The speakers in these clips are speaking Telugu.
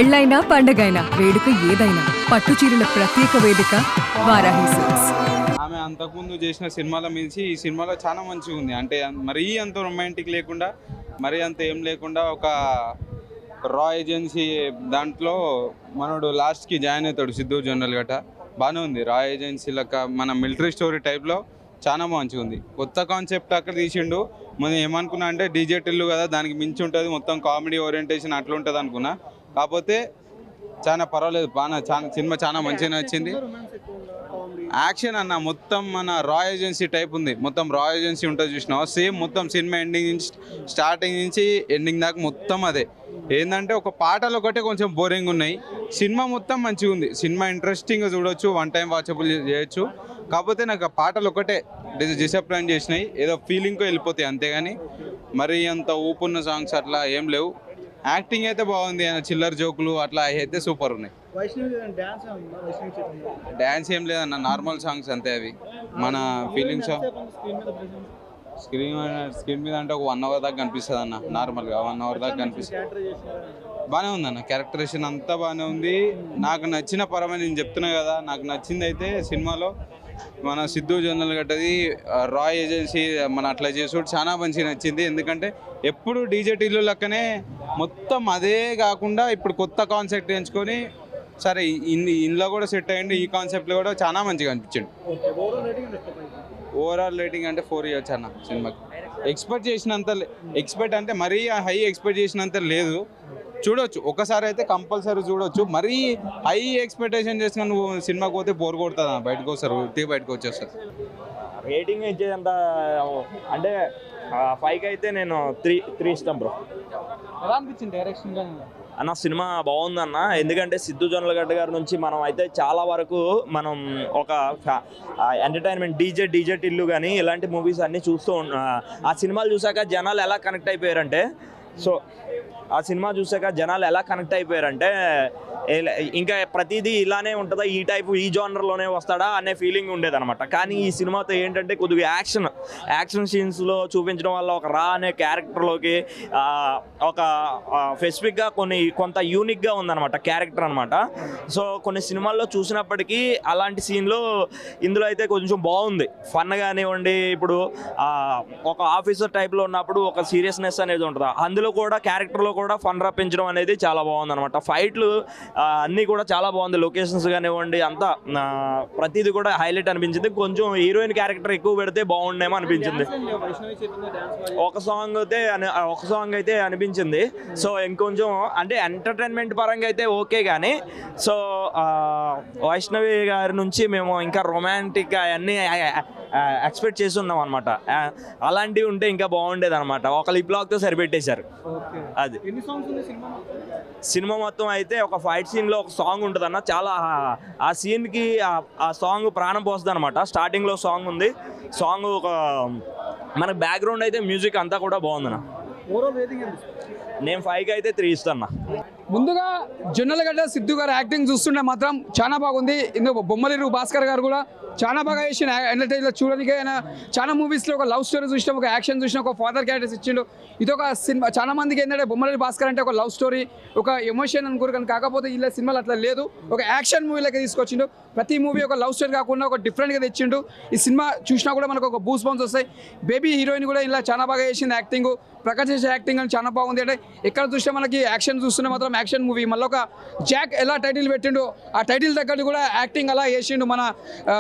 పెళ్ళైనా పండగైనా వేడుక ఏదైనా పట్టు చీరల ప్రత్యేక వేదిక వారాహి సిల్క్స్. ఆమె అంతకుముందు చేసిన సినిమాల మించి ఈ సినిమాలో చాలా మంచిగా ఉంది. అంటే మరీ అంత రొమాంటిక్ లేకుండా మరీ అంత ఏం లేకుండా ఒక రా ఏజెన్సీ దాంట్లో మనోడు లాస్ట్కి జాయిన్ అవుతాడు సిద్ధు జొన్నల్ గట్ట. బాగానే ఉంది. రా ఏజెన్సీ లెక్క మన మిలిటరీ స్టోరీ టైప్లో చాలా మంచిగా ఉంది. కొత్త కాన్సెప్ట్ అక్కడ తీసిండు. మనం ఏమనుకున్నా అంటే డీజే టిల్లు కదా, దానికి మించి ఉంటుంది, మొత్తం కామెడీ ఓరియంటేషన్ అట్లా ఉంటుంది అనుకున్నా. కాకపోతే చాలా పర్వాలేదు, సినిమా చాలా మంచిగా నచ్చింది. యాక్షన్ అన్న మొత్తం మన రా ఏజెన్సీ టైప్ ఉంది. మొత్తం రా ఏజెన్సీ ఉంటుంది చూసినావా, సేమ్ మొత్తం సినిమా ఎండింగ్ నుంచి స్టార్టింగ్ నుంచి ఎండింగ్ దాకా మొత్తం అదే. ఏంటంటే ఒక పాటలు ఒకటే కొంచెం బోరింగ్ ఉన్నాయి, సినిమా మొత్తం మంచిగా ఉంది. సినిమా ఇంట్రెస్టింగ్గా చూడొచ్చు, వన్ టైం వాచబుల్ చేయొచ్చు. కాకపోతే నాకు ఆ పాటలు ఒకటే డిసప్పాయింట్ చేసినాయి, ఏదో ఫీలింగ్కో వెళ్ళిపోతాయి అంతేగాని మరీ అంత ఊపున్న సాంగ్స్ అట్లా ఏం లేవు. యాక్టింగ్ అయితే బాగుంది, చిల్లర జోకులు అట్లా అయితే సూపర్ ఉన్నాయి. డ్యాన్స్ ఏం లేదన్న, నార్మల్ సాంగ్స్ అంతే. అవి మన ఫీలింగ్స్ స్క్రీన్ మీద అంటే ఒక 1 hour దాకా కనిపిస్తుంది అన్న. నార్మల్గా 1 hour దాకా కనిపిస్తుంది. బాగానే ఉందన్న, క్యారెక్టరేషన్ అంతా బాగానే ఉంది. నాకు నచ్చిన పరమే నేను చెప్తున్నా కదా, నాకు నచ్చింది అయితే సినిమాలో మన సిద్ధు జొన్నల్ గట్టది రా ఏజెన్సీ మన అట్లా చేసుడు చాలా మంచిగా నచ్చింది. ఎందుకంటే ఎప్పుడు డీజే టీలు లెక్కనే మొత్తం అదే కాకుండా ఇప్పుడు కొత్త కాన్సెప్ట్ ఎంచుకొని సరే ఇందులో కూడా సెట్ అయ్యింది. ఈ కాన్సెప్ట్లో కూడా చాలా మంచిగా అనిపించింది. ఓవరాల్ రేటింగ్ అంటే 4 ఇవ్వచ్చు అన్న. సినిమాకి ఎక్స్పెక్ట్ అంటే మరీ హై ఎక్స్పెక్ట్ చేసినంత లేదు. చూడొచ్చు, ఒకసారి అయితే కంపల్సరీ చూడొచ్చు. మరీ హై ఎక్స్పెక్టేషన్ చేసుకుని నువ్వు సినిమాకి పోతే బోర్ కొడుతుంది, బయటకు వస్తారు, బయటకు వచ్చేస్తారు. రేటింగ్ ఇచ్చేదంత అంటే 5కి అయితే నేను 3 ఇస్తాం బ్రో. ఎలా అనిపించింది డైరెక్షన్ అన్న? సినిమా బాగుందన్న. ఎందుకంటే సిద్ధు జొన్నలగడ్డ గారి నుంచి మనం అయితే చాలా వరకు మనం ఒక ఎంటర్టైన్మెంట్ డీజే టిల్లు కానీ ఇలాంటి మూవీస్ అన్నీ చూస్తూ ఆ సినిమాలు చూసాక జనాలు ఎలా కనెక్ట్ అయిపోయారంటే ఇంకా ప్రతిదీ ఇలానే ఉంటుందా, ఈ జానర్లోనే వస్తాడా అనే ఫీలింగ్ ఉండేదన్నమాట. కానీ ఈ సినిమాతో ఏంటంటే కొద్దిగా యాక్షన్ సీన్స్లో చూపించడం వల్ల ఒక రా అనే క్యారెక్టర్లోకి ఒక స్పెసిఫిక్గా కొంత యూనిక్గా ఉందన్నమాట క్యారెక్టర్ అనమాట. సో కొన్ని సినిమాల్లో చూసినప్పటికీ అలాంటి సీన్లు ఇందులో అయితే కొంచెం బాగుంది. ఫన్ కానివ్వండి, ఇప్పుడు ఒక ఆఫీసర్ టైప్లో ఉన్నప్పుడు ఒక సీరియస్నెస్ అనేది ఉంటుంది, అందులో కూడా క్యారెక్టర్లో కూడా ఫన్ రప్పించడం అనేది చాలా బాగుందన్నమాట. ఫైట్లు అన్నీ కూడా చాలా బాగుంది. లొకేషన్స్ కానివ్వండి అంతా ప్రతిదీ కూడా హైలైట్ అనిపించింది. కొంచెం హీరోయిన్ క్యారెక్టర్ ఎక్కువ పెడితే బాగుండేమో అనిపించింది. ఒక సాంగ్ అయితే అనిపించింది. సో ఇంకొంచెం అంటే ఎంటర్టైన్మెంట్ పరంగా అయితే ఓకే. కానీ సో వైష్ణవి గారి నుంచి మేము ఇంకా రొమాంటిక్ అవన్నీ ఎక్స్పెక్ట్ చేసి ఉన్నాం అనమాట. అలాంటివి ఉంటే ఇంకా బాగుండేది అనమాట. ఒక లిప్ లాక్తో సరిపెట్టేశారు. అది సినిమా మొత్తం అయితే ఒక ఫైట్ సీన్లో ఒక సాంగ్ ఉంటుంది అన్న, చాలా ఆ సీన్కి ఆ సాంగ్ ప్రాణం పోస్తుంది అనమాట. స్టార్టింగ్లో సాంగ్ ఉంది. సాంగ్ ఒక మనకు బ్యాక్గ్రౌండ్ అయితే మ్యూజిక్ అంతా కూడా బాగుందన్న. నేను 5కి అయితే 3 ఇస్తాను. ముందుగా జొన్నలగడ్డ సిద్ధు గారు యాక్టింగ్ చూస్తుంటే మాత్రం చాలా బాగుంది. ఇందులో బొమ్మలిరు భాస్కర్ గారు కూడా చాలా బాగా చేసిన ఎంటర్టైన్లో చూడడానికి. అయినా చాలా మూవీస్లో ఒక లవ్ స్టోరీ చూసినాం, ఒక యాక్షన్ చూసినా, ఒక ఫాదర్ క్యారెక్టర్స్ ఇచ్చిండు. ఇది ఒక సినిమా చాలా మందికి ఏంటంటే బొమ్మలిరు భాస్కర్ అంటే ఒక లవ్ స్టోరీ, ఒక ఎమోషన్ అనుకోరు. కానీ కాకపోతే ఇలా సినిమాలు అట్లా లేదు, ఒక యాక్షన్ మూవీ లెక్క తీసుకొచ్చిండు. ప్రతి మూవీ ఒక లవ్ స్టోరీ కాకుండా ఒక డిఫరెంట్గా తెచ్చిండు. ఈ సినిమా చూసినా కూడా మనకు ఒక బూస్ బౌన్స్ వస్తాయి. బేబీ హీరోయిన్ కూడా ఇలా చాలా బాగా చేసింది యాక్టింగ్. ప్రకాష్ చేసే యాక్టింగ్ అని చాలా బాగుంది. అంటే ఎక్కడ చూసినా మనకి యాక్షన్ చూస్తున్నా మాత్రం యాక్షన్ మూవీ. మళ్ళీ ఒక జాక్ ఎలా టైటిల్ పెట్టిండు, ఆ టైటిల్ తగ్గట్టు కూడా యాక్టింగ్ అలా చేసిండు మన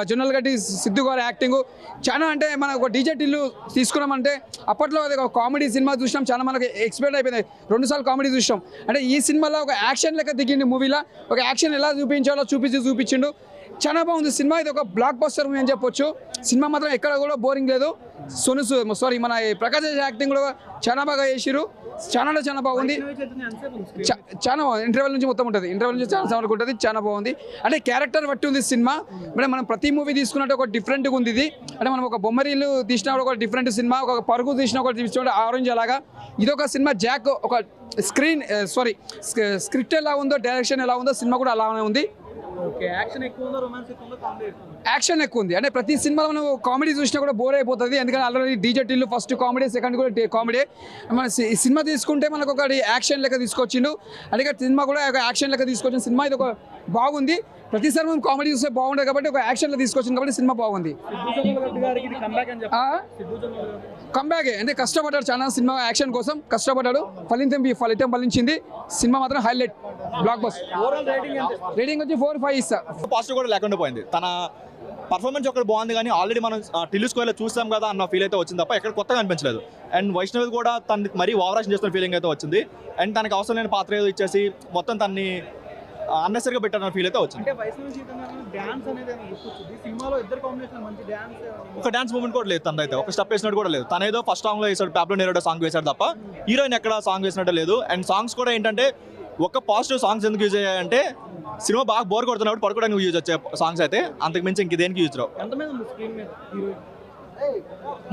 జొన్నలగడ్డి సిద్ధు గారు యాక్టింగ్. చాలా అంటే మన ఒక డీజే టిల్లు తీసుకున్నామంటే అప్పట్లో అది ఒక కామెడీ సినిమా చూసినాం, చాలా మనకి ఎక్స్పెక్ట్ అయిపోయింది. 2 సార్లు కామెడీ చూసినాం. అంటే ఈ సినిమాలో ఒక యాక్షన్ లెక్క దిగింది. మూవీలో ఒక యాక్షన్ ఎలా చూపించాలో చూపించిండు. చాలా బాగుంది సినిమా. ఇది ఒక బ్లాక్ బస్టర్ మూవీ అని చెప్పొచ్చు. సినిమా మాత్రం ఎక్కడ కూడా బోరింగ్ లేదు. మన ప్రకాష్ యాక్టింగ్ కూడా చాలా బాగా చేసిరు. చాలా బాగుంది. చాలా ఇంటర్వెల్ నుంచి మొత్తం ఉంటుంది. ఇంటర్వెల్ నుంచి చాలా వరకు ఉంటుంది. చాలా బాగుంది. అంటే క్యారెక్టర్ బట్టి ఉంది సినిమా. అంటే మనం ప్రతి మూవీ తీసుకున్నట్టు ఒక డిఫరెంట్గా ఉంది ఇది. అంటే మనం ఒక బొమ్మరీలు తీసిన ఒక డిఫరెంట్ సినిమా, ఒక పరుగు తీసిన ఒక తీసిన ఆరెంజ్ అలాగా. ఇదొక సినిమా జాక్ ఒక స్క్రిప్ట్ ఎలా ఉందో, డైరెక్షన్ ఎలా ఉందో సినిమా కూడా అలానే ఉంది. ఓకే యాక్షన్ ఎక్కువ ఉందా రొమాన్స్ ఎక్కువ ఉందా కామెడీ ఎక్కువ ఉందా యాక్షన్ ఎక్కువ ఉంది. అంటే ప్రతి సినిమాలో మనం కామెడీ చూసినా కూడా బోర్ అయిపోతుంది. ఎందుకంటే already DJ Tillu first comedy, second కూడా కామెడీ. మన సినిమా తీసుకుంటే మనకు ఒకటి యాక్షన్ లెక్క తీసుకొచ్చిండు. అందుకే సినిమా కూడా ఒక యాక్షన్ లెక్క తీసుకొచ్చిన సినిమా ఇది ఒక బాగుంది. ప్రతిసారి మనం కామెడీ చూస్తే బాగుంటుంది కాబట్టి ఒక యాక్షన్లో తీసుకొచ్చింది కాబట్టి సినిమా బాగుంది. సిద్ధు జొన్నలగడ్డ గారికి ఇది కంబ్యాక్ అని చెప్పాలి. సిద్ధు జొన్నలగడ్డ కంబ్యాకే అంటే కష్టపడ్డాడు చాలా సినిమా యాక్షన్ కోసం కష్టపడ్డాడు. ఫలితం ఫలించింది. సినిమా మాత్రం highlight blockbuster. Overall rating ఎంత ఇస్తారు? రేటింగ్ వచ్చి 4-5 ఇస్తా. పాజిటివ్ కూడా లేకుండా పోయింది. తన పర్ఫార్మెన్స్ ఒకటి బాగుంది కానీ ఆల్రెడీ మనం టిల్లు స్క్వేర్లో చూసాం కదా అన్న ఫీల్ అయితే వచ్చింది తప్ప ఎక్కడ కొత్తగా అనిపించలేదు. అండ్ వైష్ణవి కూడా తన మరీ ఓవరాక్షన్ చేస్తున్న ఫీలింగ్ అయితే వచ్చింది. అండ్ తనకి అవసరం లేని పాత్ర ఏదో ఇచ్చేసి మొత్తం తన్ని అన్నెసరిగా పెట్టారన్న ఫీల్ అయితే వచ్చింది. అంటే వైష్ణవి సీత డాన్స్ అనేది ఏమైనా గుర్తొచ్చింది సినిమాలో ఇద్దరు కాంబినేషన్ మంచి డాన్స్ ఒక డాన్స్ మూమెంట్ కూడా లేదు తనదైతే. ఒక స్టెప్ వేసినట్టు కూడా లేదు. తనేదో ఫస్ట్ సాంగ్లో వేసాడు, ప్యాబ్లో నేరోడో సాంగ్ వేసాడు తప్ప హీరోయిన్ ఎక్కడ సాంగ్ వేసినట్టు లేదు. అండ్ సాంగ్స్ కూడా ఏంటంటే ఒక పాజిటివ్ సాంగ్స్ ఎందుకు యూజ్ అయ్యాయంటే సినిమా బాగా బోర్ కొడుతున్నప్పుడు పడుకోవడానికి యూజ్ వచ్చే సాంగ్స్ అయితే, అంతకు మించి ఇంక దేనికి యూజ్ రావు. ఎంత మీద ఉంది స్క్రీన్ మీద హీరోయిన్?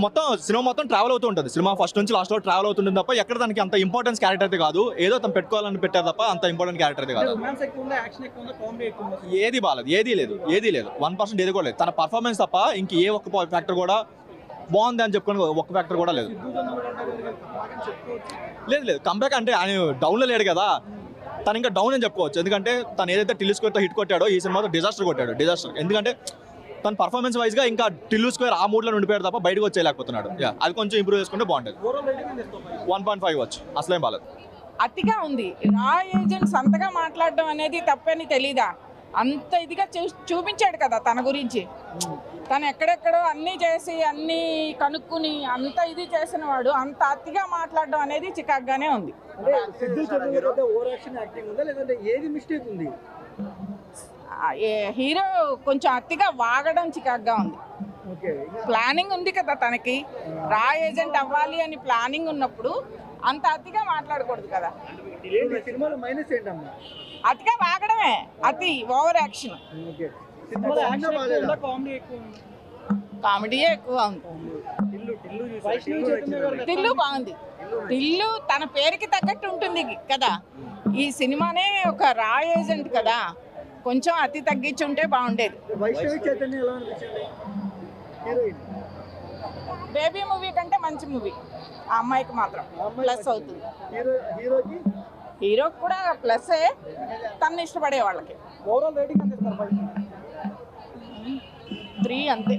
మొత్తం సినిమా మొత్తం ట్రావెల్ అవుతూ ఉంటుంది. సినిమా ఫస్ట్ నుంచి లాస్ట్ వరకు ట్రావెల్ అవుతుంటుంది తప్ప ఎక్కడ దానికి అంత ఇంపార్టెన్స్ క్యారెక్టర్ అయితే కాదు. ఏదో తను పెట్టుకోవాలని పెట్టారు తప్ప అంత ఇంపార్టెంట్ క్యారెక్టర్ అయితే కాదు. రొమాన్స్ ఎక్కువ ఉందా యాక్షన్ ఎక్కువ ఉందా కామెడీ ఎక్కువ ఉందా? ఏది బాలేదు, ఏది లేదు 1% ఏది కూడా లేదు. తన పర్ఫార్మెన్స్ తప్ప ఇంక ఏ ఒక్క ఫ్యాక్టర్ కూడా బాగుంది అని చెప్పుకొని ఒక్క ఫ్యాక్టర్ కూడా లేదు. సిద్ధు జొన్నలగడ్డ గారికి కంబ్యాక్ అని చెప్పుకోవచ్చు. లేదు కంబ్యాక్ అంటే ఆయన డౌన్లో లేడు కదా, తను ఇంకా డౌన్ అని చెప్పుకోవచ్చు. ఎందుకంటే తను ఏదైతే టిల్లు స్క్వేర్తో హిట్ కొట్టాడో ఈ సినిమాతో డిజాస్టర్ కొట్టాడు. డిజాస్టర్ ఎందుకంటే తన పర్ఫార్మెన్స్ వైజ్గా ఇంకా టిల్లు స్క్వేర్ ఆ మూడ్లో ఉండిపోయాడు తప్ప బయటకు వచ్చేయలేకపోతున్నాడు. అది కొంచెం ఇంప్రూవ్ చేసుకుంటే బాగుంటుంది. ఓవరాల్ రేటింగ్ ఎంత ఇస్తారు? 1.5 వచ్చు, అసలేం బాలేదు. అతిగా ఉంది. రా ఏజెంట్స్ అంతగా మాట్లాడడం అనేది తప్పని తెలీదా? అంత ఇదిగా చూపించాడు కదా తన గురించి. తను ఎక్కడెక్కడో అన్నీ చేసి అన్నీ కనుక్కుని అంత ఇది చేసిన వాడు అంత అతిగా మాట్లాడడం అనేది చికాగ్గానే ఉంది. అంటే Siddhu Jonnalagadda over action acting ఉందా లేదంటే ఏది మిస్టేక్ ఉంది? హీరో కొంచెం అతిగా వాగడం చికాగ్గా ఉంది. ఓకే ప్లానింగ్ ఉంది కదా తనకి, రా ఏజెంట్ అవ్వాలి అని ప్లానింగ్ ఉన్నప్పుడు అంత అతిగా మాట్లాడకూడదు కదా. ఏంటి సినిమాలో మైనస్ ఏంటమ్మా? అతిగా వాగడమే, అతి ఓవర్ యాక్షన్. ఓకే సినిమాలో యాక్షన్ ఎక్కువ ఉందా కామెడీ ఎక్కువ ఉందా? కామెడీయే ఎక్కువ ఉంది. వైష్ణవి చైతన్య గారు టిల్లు బాగుంది. టిల్లు తన పేరుకి తగ్గట్టు ఉంటుంది కదా. ఈ సినిమానే ఒక రా ఏజెంట్ కదా, కొంచెం అతి తగ్గించుంటే బాగుండేది. వైష్ణవి చైతన్య ఎలా అనిపించింది హీరోయిన్? బేబీ మూవీ కంటే మంచి మూవీ ఆ అమ్మాయికి మాత్రం ప్లస్ అవుతుంది. హీరోకి హీరోకి కూడా ప్లస్సే, తను ఇష్టపడే వాళ్ళకి. ఓవరాల్ రేటింగ్ ఎంత ఇస్తారు వైష్ణవి? 3 అంతే.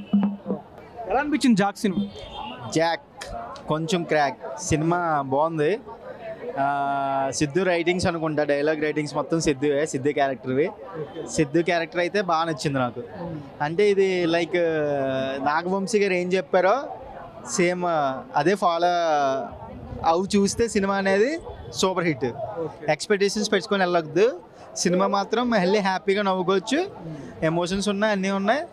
ఎలా అనిపించింది జాక్ సినిమా? జాక్ కొంచెం క్రాక్. సినిమా బాగుంది. సిద్ధు రైటింగ్స్ అనుకుంటా, డైలాగ్ రైటింగ్స్ మొత్తం సిద్ధు క్యారెక్టర్వి. సిద్ధు క్యారెక్టర్ అయితే బాగా నచ్చింది నాకు. అంటే ఇది లైక్ నాగవంశీ గారు ఏం చెప్పారో సేమ్ అదే ఫాలో అవి చూస్తే సినిమా అనేది సూపర్ హిట్. ఎక్స్పెక్టేషన్స్ పెట్టుకొని వెళ్ళొద్దు. సినిమా మాత్రం వెళ్ళి హ్యాపీగా నవ్వుకోవచ్చు. ఎమోషన్స్ ఉన్నాయి, అన్నీ ఉన్నాయి.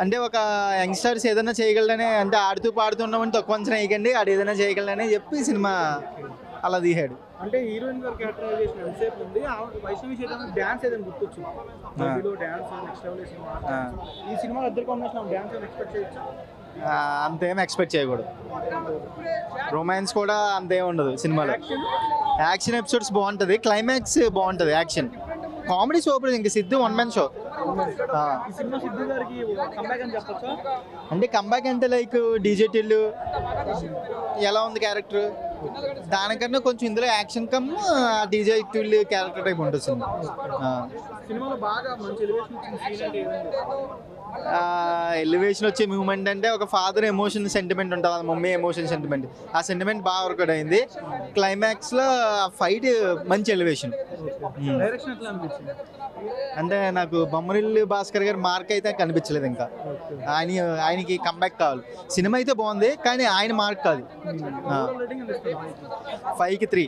అంటే ఒక యంగ్స్టర్స్ ఏదైనా చేయగలడనే, అంటే ఆడుతూ పాడుతూ ఉన్నామని తక్కువ అంచనా వేయకండి, ఆడు ఏదైనా చేయగలడనే చెప్పి సినిమా అలా తీసాడు. అంటే హీరోయిన్ గారు క్యారెక్టరైజేషన్ ఎంతసేపు ఉంది? వైష్ణవి చైతన్య డాన్స్ ఏదైనా గుర్తొచ్చు? Dance next level. ఈ సినిమా ఇద్దరు కాంబినేషన్ డాన్స్ ఎక్స్పెక్ట్ చేయొచ్చు? అంతేం ఎక్స్పెక్ట్ చేయకూడదు. రొమాన్స్ కూడా అంతేం ఉండదు సినిమాలో. యాక్షన్ ఎపిసోడ్స్ బాగుంటుంది, క్లైమాక్స్ బాగుంటుంది. Action comedy super. ఇంక సిద్ధు 1 man షో. ఈ సినిమా సిద్ధు గారికి కంబ్యాక్ అని చెప్పొచ్చా? అంటే కంబ్యాక్ అంటే లైక్ డీజే టిల్లు ఎలా ఉంది క్యారెక్టర్, దానికన్నా కొంచెం ఇందులో action come DJ Tillu character type ఉంటుంది సినిమా. సినిమాలో బాగా మంచి ఎలివేషన్ వచ్చిన సీన్ అంటే ఏదండి? ఎలివేషన్ వచ్చే మూమెంట్ అంటే ఒక ఫాదర్ ఎమోషన్ సెంటిమెంట్ ఉంటుంది, అది మమ్మీ ఎమోషన్ సెంటిమెంట్. ఆ సెంటిమెంట్ బాగా వర్కౌట్ అయింది. క్లైమాక్స్లో ఫైట్ మంచి ఎలివేషన్. డైరెక్షన్ ఎట్లా అనిపించింది? అంటే నాకు బొమ్మరిల్లు భాస్కర్ గారి మార్క్ అయితే కనిపించలేదు. ఇంకా ఆయనకి కంబ్యాక్ కావాలి. సినిమా అయితే బాగుంది కానీ ఆయన మార్క్ కాదు. 5కి 3.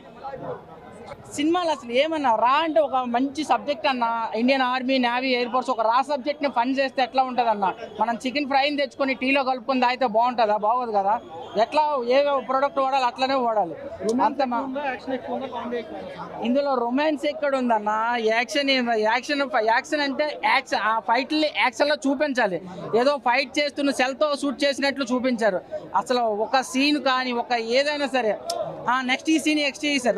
సినిమాలు అసలు ఏమన్నా రా అంటే ఒక మంచి సబ్జెక్ట్ అన్న. Indian army, navy, air force ఒక రా సబ్జెక్ట్ని ఫండ్ చేస్తే ఎట్లా ఉంటుంది అన్న? మనం చికెన్ ఫ్రైని తెచ్చుకొని టీలో కలుపుకొని తాగితే బాగుంటుందా? బాగోదు కదా. ఎట్లా ఏ ప్రోడక్ట్ వాడాలి అట్లనే వాడాలి. అంత యాక్షన్ ఎక్కువ ఉందా, కామెడీ ఎక్కువ ఉందా? ఇందులో రొమాన్స్ ఎక్కడ ఉందన్న? యాక్షన్ అంటే యాక్షన్, ఆ ఫైట్ని యాక్షన్లో చూపించాలి. ఏదో ఫైట్ చేస్తున్న సెల్తో షూట్ చేసినట్లు చూపించారు. అసలు ఒక సీన్ కానీ ఒక ఏదైనా సరే నెక్స్ట్ ఈ సీన్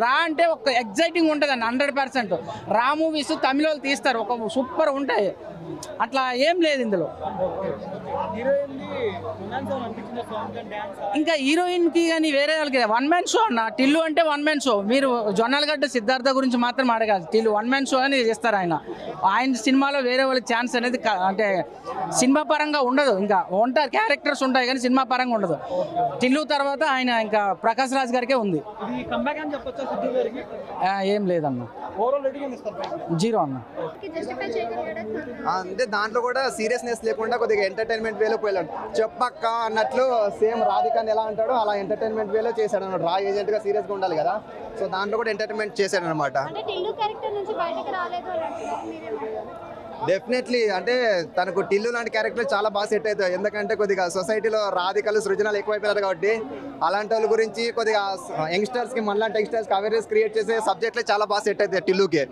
రా అంటే ఒక ఎగ్జైటింగ్ ఉంటుంది అన్న. 100% రా మూవీస్ తమిళ వాళ్ళు తీస్తారు, ఒక సూపర్ ఉంటాయి. అట్లా ఏం లేదు ఇందులో. ఇంకా హీరోయిన్ కి కానీ వేరే వాళ్ళకి 1 man షో అన్న. టిల్లు అంటే 1 man షో. మీరు జొన్నలగడ్డ సిద్ధార్థ గురించి మాత్రం అడగాలి. టిల్లు 1 man షో అని చేస్తారు ఆయన సినిమాలో వేరే వాళ్ళకి ఛాన్స్ అనేది అంటే సినిమా పరంగా ఉండదు. ఇంకా ఉంటారు క్యారెక్టర్స్ ఉంటాయి కానీ సినిమా పరంగా ఉండదు. టిల్లు తర్వాత ఆయన ఇంకా ప్రకాష్ రాజ్ గారికే ఉంది. ఏం లేదన్న, 0 అన్న. అంటే దాంట్లో కూడా సీరియస్నెస్ లేకుండా కొద్దిగా ఎంటర్టైన్మెంట్ వేలో పోయాడు. చెప్పక్క అన్నట్లు సేమ్ రాధికాని ఎలా అంటాడో అలా ఎంటర్టైన్మెంట్ వేలో చేశాడు అన్నమాట. రా ఏజెంట్ గా సీరియస్ గా ఉండాలి కదా, సో దాంట్లో కూడా ఎంటర్టైన్మెంట్ చేశాడు అనమాట. డెఫినెట్లీ అంటే తనకు టిల్లు లాంటి క్యారెక్టర్ చాలా బాగా సెట్ అవుతుంది. ఎందుకంటే కొద్దిగా సొసైటీలో రాధికలు సృజనాలు ఎక్కువైపోయారు కాబట్టి అలాంటి వాళ్ళ గురించి కొద్దిగా యంగ్స్టర్స్ కి మనలాంటి యంగ్స్టర్స్ కి అవేర్నెస్ క్రియేట్ చేసే సబ్జెక్ట్లే చాలా బాగా సెట్ అవుతాయి టిల్లుకి.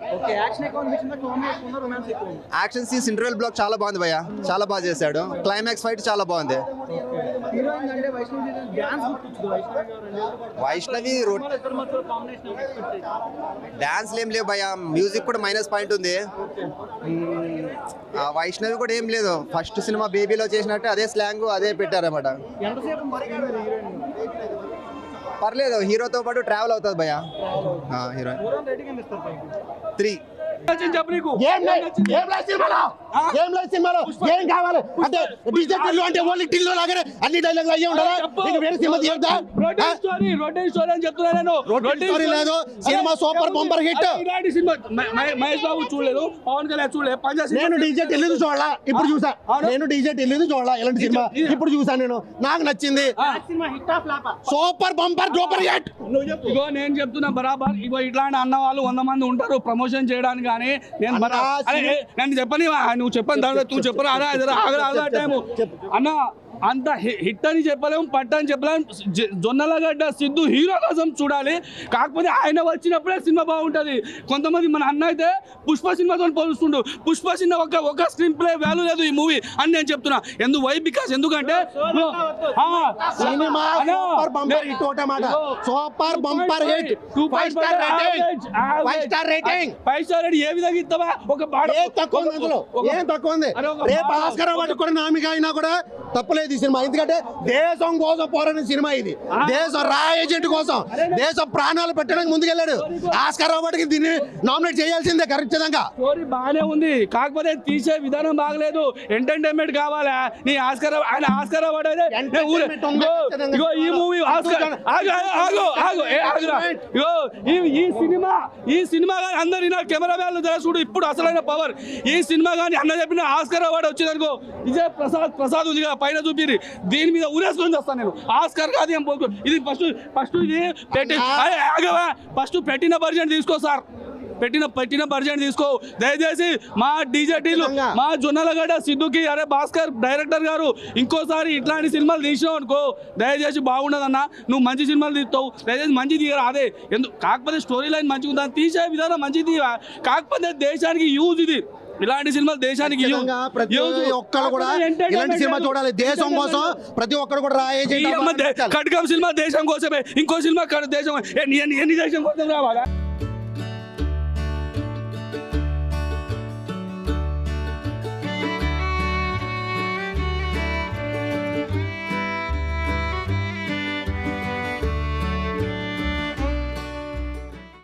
యాక్షన్ సీన్స్ ఇంటర్వెల్ బ్లాక్ చాలా బాగుంది భయ్య, చాలా బాగా చేశాడు. క్లైమాక్స్ ఫైట్ చాలా బాగుంది. వైష్ణవి డాన్స్ ఏం లేవు భయ్య, మ్యూజిక్ కూడా మైనస్ పాయింట్ ఉంది. వైష్ణవి కూడా ఏం లేదు, ఫస్ట్ సినిమా బేబీలో చేసినట్టు అదే స్లాంగ్ అదే పెట్టారన్నమాట. పర్లేదు, హీరోతో పాటు ట్రావెల్ అవుతుంది భయ్య. హీరోయిన్ 3. ఏం కావాలి అంటే డిజిటల్ అంటే ఓన్లీ టిల్లు లాగానే అన్ని డైలాగులు అయ్యే ఉండాలా? వేరే సినిమా తీయొద్దా? స్టోరీ లేదు, cinema super bumper hit. Mahesh Babu చూడలేదు, పవన్ కళ్యాణ్ చూడలేదు. నేను డీజే టిల్లు చూడాలా ఇప్పుడు చూసా, నేను డీజే టిల్లు చూడాలా ఇలాంటి సినిమా ఇప్పుడు చూసా. నేను నాకు నచ్చింది, సూపర్ బంపర్ సూపర్ హిట్. ఇగో నేను చెప్తున్నా బరాబర్. ఇగో ఇట్లాంటి అన్న వాళ్ళు 100 మంది ఉంటారు ప్రమోషన్ చేయడానికి. కానీ నేను నేను చెప్పని, నువ్వు చెప్పని దాంట్లో నువ్వు చెప్పరా ఆగరా టైము అన్న. అంత హిట్ అని చెప్పలేము, పట్టు అని చెప్పలేము. జొన్నలగడ్డ సిద్ధు హీరో కోసం చూడాలి. కాకపోతే ఆయన వచ్చినప్పుడే సినిమా బాగుంటుంది. కొంతమంది మన అన్న అయితే పుష్ప సినిమాతో పోలుస్తుండు. పుష్ప సినిమా ఒక స్క్రీన్ ప్లే వాల్యూ లేదు ఈ మూవీ అని నేను చెప్తున్నా. బికాస్ ఎందుకంటే సినిమా సూపర్ బంపర్ హిట్ ఒకటమాట, super bumper hit. 5 star rating, 5 star rating. 5 star rating ఏ విధంగా ఇస్తావా? ఏం తక్కువ ఉంది అందులో, ఏం తక్కువ ఉంది. రేపు ఆస్కార్ అవార్డు కూడా నామిక అయినా కూడా తప్పలేదు ఈ సినిమా. ఎందుకంటే దేశం కోసం పోరాడిన సినిమా ఇది. దేశం రా ఏజెంట్ కోసం దేశం ప్రాణాలు పెట్టడానికి ముందుకెళ్ళాడు. ఆస్కార్ అవార్డుకి దీన్ని నామినేట్ చేయాల్సిందే ఖచ్చితంగా. స్టోరీ బాగానే ఉంది, కాకపోతే తీసే విధానం బాగలేదు. ఎంటర్టైన్మెంట్ కావాలా? నీ ఆస్కార్ ఆయన ఆస్కార్ అవార్డు అయితే ఈ మూవీ ఈ సినిమా కానీ అందరు కెమెరా వ్యాలు చూడు. ఇప్పుడు అసలైన పవర్ ఈ సినిమా కానీ అన్న చెప్పిన ఆస్కార్ అవార్డు వచ్చిందనుకో, విజయ్ ప్రసాద్ ఉంది కదా పైన చూపిరి, దీని మీద ఊరేసుకొని వస్తాను నేను. ఆస్కార్ కాదు ఏం పోకు. ఇది ఫస్ట్ ఇది ఫస్ట్ పెట్టిన బడ్జెట్ తీసుకో సార్, పెట్టిన బడ్జెట్ తీసుకో దయచేసి. మా డీజేటీలు మా జొన్నలగడ్డ సిద్ధుకి అరే భాస్కర్ డైరెక్టర్ గారు ఇంకోసారి ఇట్లాంటి సినిమాలు తీసినావు అనుకో దయచేసి బాగుండదన్న. నువ్వు మంచి సినిమాలు తీస్తావు, దయచేసి మంచి తీయరా. అదే కాకపోతే స్టోరీ లైన్ మంచిగా ఉందా, తీసే విధానం మంచిది. కాకపోతే దేశానికి యూజ్ ఇది. ఇలాంటి సినిమాలు దేశానికి ఒక్కరు కూడా ఇలాంటి సినిమా చూడాలి. దేశం కోసం ప్రతి ఒక్కరు కూడా ఖడ్గం సినిమా దేశం కోసమే, ఇంకో సినిమా దేశం ఎన్ని దేశం కోసం రావాలా?